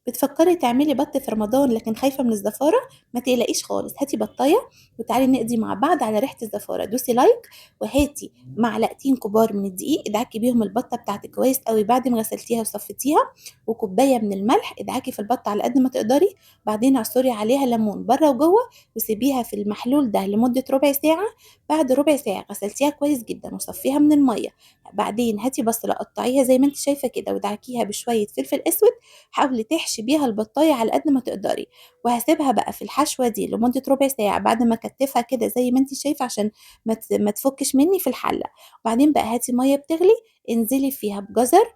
بتفكري تعملي بط في رمضان لكن خايفة من الزفارة؟ ما تقلقيش خالص، هاتي بطاية وتعالي نقضي مع بعض على ريحة الزفارة. دوسي لايك وهاتي معلقتين كبار من الدقيق ادعكي بيهم البطة بتاعتك كويس قوي بعد ما غسلتيها وصفتيها، وكوباية من الملح ادعكي في البطة على قد ما تقدري. بعدين عصري عليها ليمون بره وجوه وسيبيها في المحلول ده لمدة ربع ساعة. بعد ربع ساعة غسلتيها كويس جدا وصفيها من المية. بعدين هاتي بصلة قطعيها زي ما انت شايفة كده ودعكيها بشوية فلفل اسود. حاولي تحشي بيها البطاية على قد ما تقدري، وهسيبها بقى في الحشوة دي لمدة ربع ساعة بعد ما اكتفها كده زي ما انت شايفة عشان ما تفكش مني في الحلة. وبعدين بقى هاتي مية بتغلي، انزلي فيها بجزر،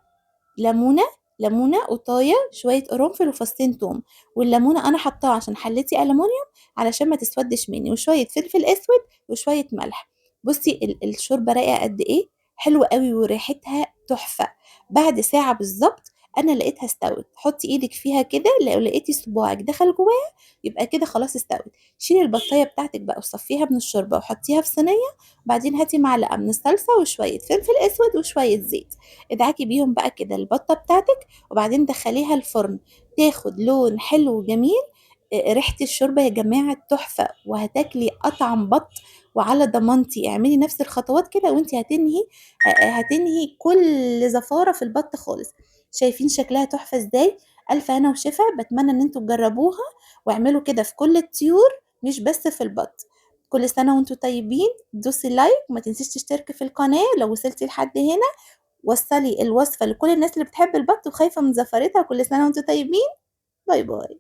ليمونة، قطاية، شوية قرنفل وفصين توم. والليمونة أنا حطاها عشان حلتي ألمونيوم علشان ما تسودش مني، وشوية فلفل أسود وشوية ملح. بصي الشوربة رايقة قد إيه، حلوة قوي وريحتها تحفة. بعد ساعة بالظبط أنا لقيتها استوت. حطي إيدك فيها كده، لو لقيتي صباعك دخل جواها يبقى كده خلاص استوت. شيلي البطاية بتاعتك بقى وصفيها من الشوربة وحطيها في صينية. وبعدين هاتي معلقة من الصلصة وشوية فلفل أسود وشوية زيت، ادعكي بيهم بقى كده البطة بتاعتك. وبعدين دخليها الفرن تاخد لون حلو وجميل. ريحة الشوربة يا جماعة تحفة، وهتاكلي أطعم بط. وعلى ضمانتي اعملي نفس الخطوات كده وانتي هتنهي كل زفارة في البط خالص. شايفين شكلها تحفة ازاي؟ ألف هنا وشفا، بتمنى ان انتوا تجربوها واعملوا كده في كل الطيور مش بس في البط. كل سنة وانتوا طيبين. دوسي لايك وما تنسيش تشتركي في القناة لو وصلتي لحد هنا. وصلي الوصفة لكل الناس اللي بتحب البط وخايفة من زفرتها. كل سنة وانتم طيبين. باي باي.